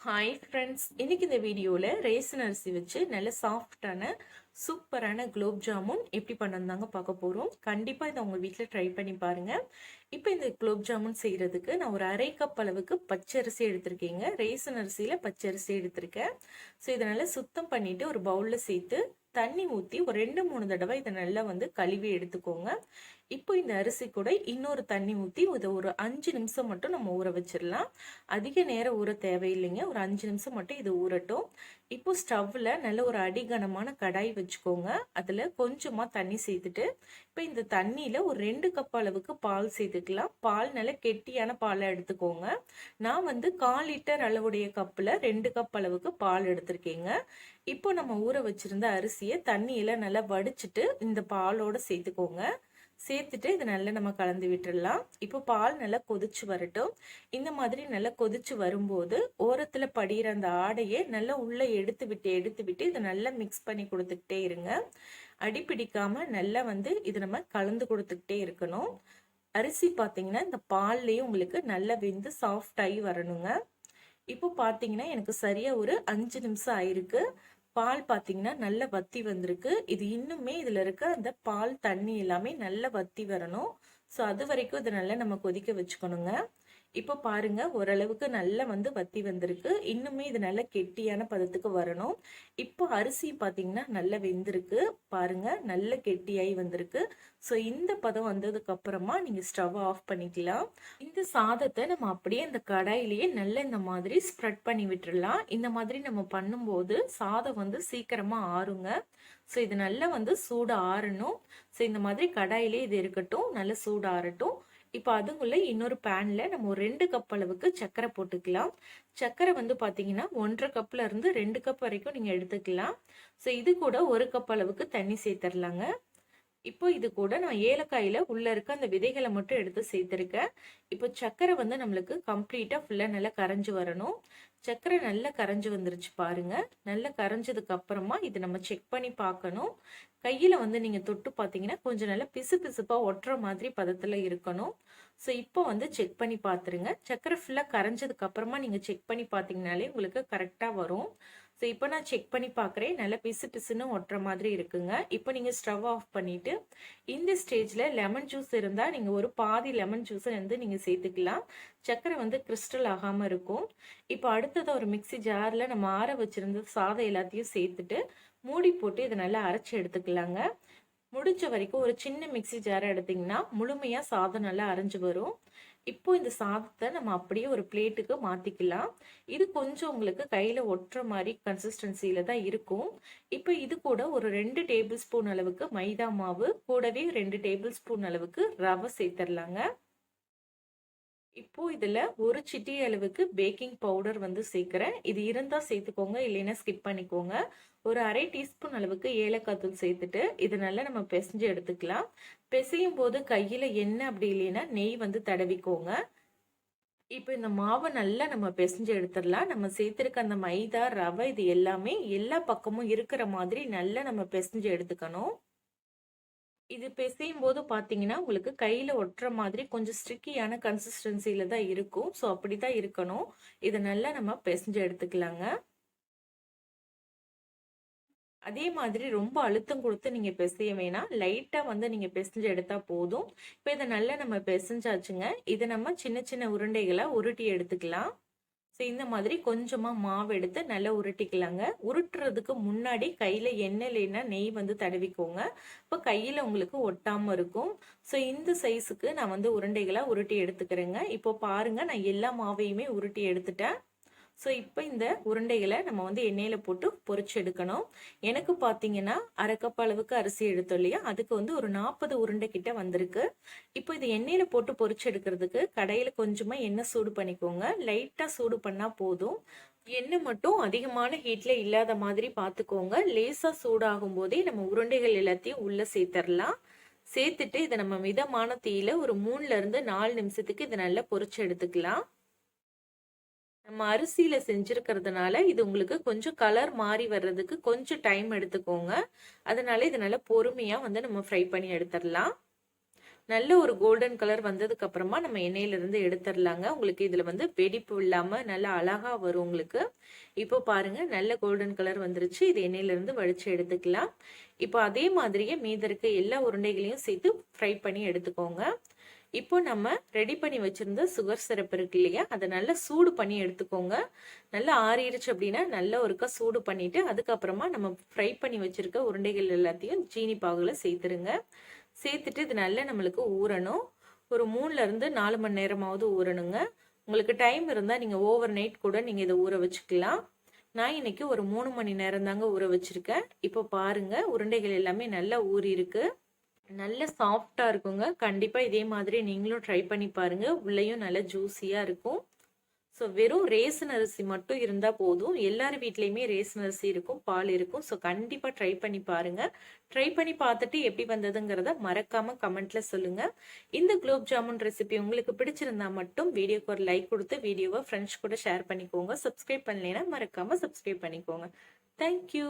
Hi friends, இன்னைக்கு இந்த வீடியோவில் ரேசன் அரிசி வச்சு நல்ல சாஃப்டான சூப்பரான குலோப் ஜாமுன் எப்படி பண்ணந்தாங்க பார்க்க போகிறோம். கண்டிப்பாக இதை உங்கள் வீட்டில் ட்ரை பண்ணி பாருங்கள். இப்போ இந்த குலோப் ஜாமுன் செய்கிறதுக்கு நான் ஒரு அரை கப் அளவுக்கு பச்சரிசி எடுத்திருக்கேங்க. ரேசன் அரிசியில் பச்சரிசி எடுத்திருக்கேன். ஸோ இதை நல்லா சுத்தம் பண்ணிவிட்டு ஒரு பவுலில் சேர்த்து தண்ணி ஊற்றி ஒரு 2-3 தடவை இதை நல்லா கழுவி எடுத்துக்கோங்க. இப்போ இந்த அரிசி கூட இன்னொரு தண்ணி ஊற்றி இதை ஒரு 5 நிமிஷம் மட்டும் நம்ம ஊற வச்சிடலாம். அதிக நேரம் ஊற தேவையில்லைங்க, ஒரு 5 நிமிஷம் மட்டும் இது ஊறட்டும். இப்போ ஸ்டவ்வில் நல்ல ஒரு அடிகனமான கடாய் வச்சுக்கோங்க. அதில் கொஞ்சமாக தண்ணி சேர்த்துட்டு இப்போ இந்த தண்ணியில் ஒரு 2 கப் அளவுக்கு பால் சேர்த்துக்கலாம். பால் நல்ல கெட்டியான பாலை எடுத்துக்கோங்க. நான் 1/4 லிட்டர் அளவுடைய கப்பில் 2 கப் அளவுக்கு பால் எடுத்திருக்கேங்க. இப்போ நம்ம ஊற வச்சிருந்த அரிசியை தண்ணியில் நல்லா வடிச்சிட்டு இந்த பாலோட சேர்த்துக்கோங்க. சேர்த்துட்டு இதை நல்லா நம்ம கலந்து விட்டுடலாம். இப்போ பால் நல்லா கொதிச்சு வரட்டும். இந்த மாதிரி நல்லா கொதிச்சு வரும்போது ஓரத்தில் படிகிற அந்த ஆடையை நல்லா உள்ளே எடுத்து விட்டு இதை நல்லா மிக்ஸ் பண்ணி கொடுத்துக்கிட்டே இருங்க. அடி பிடிக்காம நல்லா இதை நம்ம கலந்து கொடுத்துக்கிட்டே இருக்கணும். அரிசி பார்த்தீங்கன்னா இந்த பால்லேயே உங்களுக்கு நல்லா வெந்து சாஃப்ட் ஆகி வரணுங்க. இப்போ பார்த்தீங்கன்னா எனக்கு சரியா ஒரு 5 நிமிஷம் ஆயிருக்கு. பால் பார்த்தீங்கன்னா நல்லா வத்தி வந்திருக்கு. இது இன்னுமே இதில் இருக்க அந்த பால் தண்ணி எல்லாமே நல்லா வத்தி வரணும். ஸோ அது வரைக்கும் இதை நல்லா நம்ம கொதிக்க வச்சுக்கணுங்க. இப்போ பாருங்க, ஓரளவுக்கு நல்லா வத்தி வந்திருக்கு. இன்னுமே இது நல்ல கெட்டியான பதத்துக்கு வரணும். இப்போ அரிசி பார்த்தீங்கன்னா நல்லா வெந்திருக்கு. பாருங்க, நல்ல கெட்டியாகி வந்திருக்கு. ஸோ இந்த பதம் வந்ததுக்கு அப்புறமா நீங்க ஸ்டவ் ஆஃப் பண்ணிக்கலாம். இந்த சாதத்தை நம்ம அப்படியே இந்த கடாயிலேயே நல்லா இந்த மாதிரி ஸ்ப்ரெட் பண்ணி விட்டுடலாம். இந்த மாதிரி நம்ம பண்ணும்போது சாதம் சீக்கிரமா ஆறுங்க. ஸோ இது நல்லா சூடு ஆறணும். ஸோ இந்த மாதிரி கடாயிலே இது இருக்கட்டும், நல்லா சூடு ஆறட்டும். இப்போ அதுக்குள்ள இன்னொரு பேன்ல நம்ம ஒரு 2 கப் அளவுக்கு சர்க்கரை போட்டுக்கலாம். சர்க்கரை பார்த்தீங்கன்னா 1.5 கப்ல இருந்து 2 கப் வரைக்கும் நீங்க எடுத்துக்கலாம். ஸோ இது கூட 1 கப் அளவுக்கு தண்ணி சேர்த்துடலாங்க. இப்போ இது கூட நான் ஏலக்காயில உள்ள இருக்க அந்த விதைகளை மட்டும் எடுத்து சேர்த்திருக்கேன். இப்போ சர்க்கரை நம்மளுக்கு கம்ப்ளீட்டா ஃபுல்லா நல்லா கரைஞ்சு வரணும். சர்க்கரை நல்லா கரைஞ்சு வந்துருச்சு பாருங்க. நல்லா கரைஞ்சதுக்கு அப்புறமா இது நம்ம செக் பண்ணி பார்க்கணும். கையில நீங்க தொட்டு பார்த்தீங்கன்னா கொஞ்சம் நல்லா பிசு பிசுப்பா ஒட்டுற மாதிரி பதத்துல இருக்கணும். ஸோ இப்போ செக் பண்ணி பார்த்துருங்க. சர்க்கரை ஃபுல்லா கரைஞ்சதுக்கு அப்புறமா நீங்க செக் பண்ணி பார்த்தீங்கனாலே உங்களுக்கு கரெக்டா வரும். ஸோ இப்போ நான் செக் பண்ணி பார்க்குறேன். நல்லா பிசு பிசுன்னு ஒட்டுற மாதிரி இருக்குங்க. இப்போ நீங்கள் ஸ்டவ் ஆஃப் பண்ணிவிட்டு இந்த ஸ்டேஜில் லெமன் ஜூஸ் இருந்தால் நீங்கள் ஒரு பாதி லெமன் ஜூஸை நீங்கள் சேர்த்துக்கலாம். சர்க்கரை கிறிஸ்டல் ஆகாமல் இருக்கும். இப்போ அடுத்தது ஒரு மிக்சி ஜாரில் நம்ம ஆற வச்சுருந்த சாதம் எல்லாத்தையும் சேர்த்துட்டு மூடி போட்டு இதை நல்லா அரைச்சி எடுத்துக்கலாங்க. முடிஞ்ச வரைக்கும் ஒரு சின்ன மிக்சி ஜாரை எடுத்திங்கன்னா முழுமையாக சாதம் நல்லா அரைஞ்சு வரும். இப்போ இந்த சாதத்தை நம்ம அப்படியே ஒரு பிளேட்டுக்கு மாற்றிக்கலாம். இது கொஞ்சம் உங்களுக்கு கையில் ஒட்டுற மாதிரி கன்சிஸ்டன்சியில தான் இருக்கும். இப்போ இது கூட ஒரு 2 டேபிள் ஸ்பூன் அளவுக்கு மைதா மாவு, கூடவே 2 டேபிள் ஸ்பூன் அளவுக்கு ரவை சேர்த்துடலாங்க. இப்போ இதில் ஒரு சிட்டி அளவுக்கு பேக்கிங் பவுடர் சேர்க்குறேன். இது இருந்தால் சேர்த்துக்கோங்க, இல்லைன்னா ஸ்கிப் பண்ணிக்கோங்க. ஒரு அரை டீஸ்பூன் அளவுக்கு ஏலக்காய் தூள் சேர்த்துட்டு இது நல்லா நம்ம பிசைஞ்சு எடுத்துக்கலாம். பிசையும் போது கையில் எண்ணெய் அப்படி இல்லைன்னா நெய் தடவிக்கோங்க. இப்போ இந்த மாவை நல்லா நம்ம பிசைஞ்சு எடுத்துடலாம். நம்ம சேர்த்துருக்க அந்த மைதா ரவை இது எல்லாமே எல்லா பக்கமும் இருக்கிற மாதிரி நல்லா நம்ம பிசைஞ்சு எடுத்துக்கணும். இது பிசையும் போது பார்த்தீங்கன்னா உங்களுக்கு கையில் ஒட்டுற மாதிரி கொஞ்சம் ஸ்ட்ரிக்கியான கன்சிஸ்டன்சியில தான் இருக்கும். ஸோ அப்படி தான் இருக்கணும். இதை நல்லா நம்ம பிசைஞ்சு எடுத்துக்கலாங்க. அதே மாதிரி ரொம்ப அழுத்தம் கொடுத்து நீங்க பிசைய வேணாம், லைட்டா நீங்க பிசைஞ்சு எடுத்தா போதும். இப்போ இதை நல்லா நம்ம பிசைஞ்சாச்சுங்க. இதை நம்ம சின்ன சின்ன உருண்டைகளை உருட்டி எடுத்துக்கலாம். ஸோ இந்த மாதிரி கொஞ்சமா மாவு எடுத்து நல்லா உருட்டிக்கலாங்க. உருட்டுறதுக்கு முன்னாடி கையில எண்ணெய் இல்லைன்னா நெய் தடவிக்கோங்க. இப்போ கையில உங்களுக்கு ஒட்டாம இருக்கும். ஸோ இந்த சைஸுக்கு நான் உருண்டைகளா உருட்டி எடுத்துக்கிறேங்க. இப்போ பாருங்க, நான் எல்லா மாவையுமே உருட்டி எடுத்துட்டேன். ஸோ இப்போ இந்த உருண்டைகளை நம்ம எண்ணெயில் போட்டு பொரிச்சு எடுக்கணும். எனக்கு பார்த்தீங்கன்னா அரை கப் அளவுக்கு அரிசி எடுத்தோம் இல்லையா, அதுக்கு ஒரு 40 உருண்டை கிட்ட வந்திருக்கு. இப்போ இது எண்ணெயில் போட்டு பொரிச்சு எடுக்கிறதுக்கு கடையில் கொஞ்சமாக எண்ணெய் சூடு பண்ணிக்கோங்க. லைட்டாக சூடு பண்ணால் போதும். எண்ணெய் மட்டும் அதிகமான ஹீட்ல இல்லாத மாதிரி பார்த்துக்கோங்க. லேசாக சூடாகும் போதே நம்ம உருண்டைகள் எல்லாத்தையும் உள்ளே சேர்த்துடலாம். சேர்த்துட்டு இதை நம்ம மிதமான தீயில ஒரு 3ல இருந்து 4 நிமிஷத்துக்கு இதை நல்லா பொரிச்சு எடுத்துக்கலாம். நம்ம அரிசியில செஞ்சிருக்கிறதுனால இது உங்களுக்கு கொஞ்சம் கலர் மாறி வர்றதுக்கு கொஞ்சம் டைம் எடுத்துக்கோங்க. அதனால இது நல்லா பொறுமையா நம்ம ஃப்ரை பண்ணி எடுத்துடலாம். நல்ல ஒரு கோல்டன் கலர் வந்ததுக்கு அப்புறமா நம்ம எண்ணெயிலிருந்து எடுத்துடலாங்க. உங்களுக்கு இதுல வந்து வெடிப்பு இல்லாம நல்லா அழகா வரும் உங்களுக்கு. இப்போ பாருங்க நல்ல கோல்டன் கலர் வந்துருச்சு. இது எண்ணெயிலிருந்து வடிச்சு எடுத்துக்கலாம். இப்போ அதே மாதிரியே மீதி இருக்க எல்லா உருண்டைகளையும் சேர்த்து ஃப்ரை பண்ணி எடுத்துக்கோங்க. இப்போ நம்ம ரெடி பண்ணி வச்சிருந்த சுகர் சிரப் இருக்கு இல்லையா, அதை நல்லா சூடு பண்ணி எடுத்துக்கோங்க. நல்லா ஆறிடுச்சு அப்படின்னா நல்லா ஒருக்கா சூடு பண்ணிட்டு அதுக்கப்புறமா நம்ம ஃப்ரை பண்ணி வச்சிருக்க உருண்டைகள் எல்லாத்தையும் ஜீனி பாகுல சேர்த்துருங்க. சேர்த்துட்டு இது நல்லா நம்மளுக்கு ஊறணும். ஒரு 3 ல இருந்து 4 மணி நேரமாவது ஊறணுங்க. உங்களுக்கு டைம் இருந்தால் நீங்கள் ஓவர் நைட் கூட நீங்கள் இதை ஊற வச்சுக்கலாம். நான் இன்னைக்கு ஒரு 3 மணி நேரம் தாங்க ஊற வச்சிருக்கேன். இப்போ பாருங்க உருண்டைகள் எல்லாமே நல்லா ஊறி இருக்கு. நல்ல சாஃப்டா இருக்குங்க. கண்டிப்பா இதே மாதிரி நீங்களும் ட்ரை பண்ணி பாருங்க. உள்ளேயும் நல்ல ஜூஸியா இருக்கும். ஸோ வெறும் ரேசன் அரிசி மட்டும் இருந்தா போதும். எல்லார் வீட்லயுமே ரேசன் அரிசி இருக்கும், பால் இருக்கும். ஸோ கண்டிப்பா ட்ரை பண்ணி பாருங்க. ட்ரை பண்ணி பார்த்துட்டு எப்படி வந்ததுங்கிறத மறக்காம கமெண்ட்ல சொல்லுங்க. இந்த குலோப் ஜாமுன் ரெசிபி உங்களுக்கு பிடிச்சிருந்தா மட்டும் வீடியோக்கு ஒரு லைக் கொடுத்து வீடியோவை ஃப்ரெண்ட்ஸ் கூட ஷேர் பண்ணிக்கோங்க. சப்ஸ்கிரைப் பண்ணலைன்னா மறக்காம சப்ஸ்கிரைப் பண்ணிக்கோங்க. தேங்க்யூ.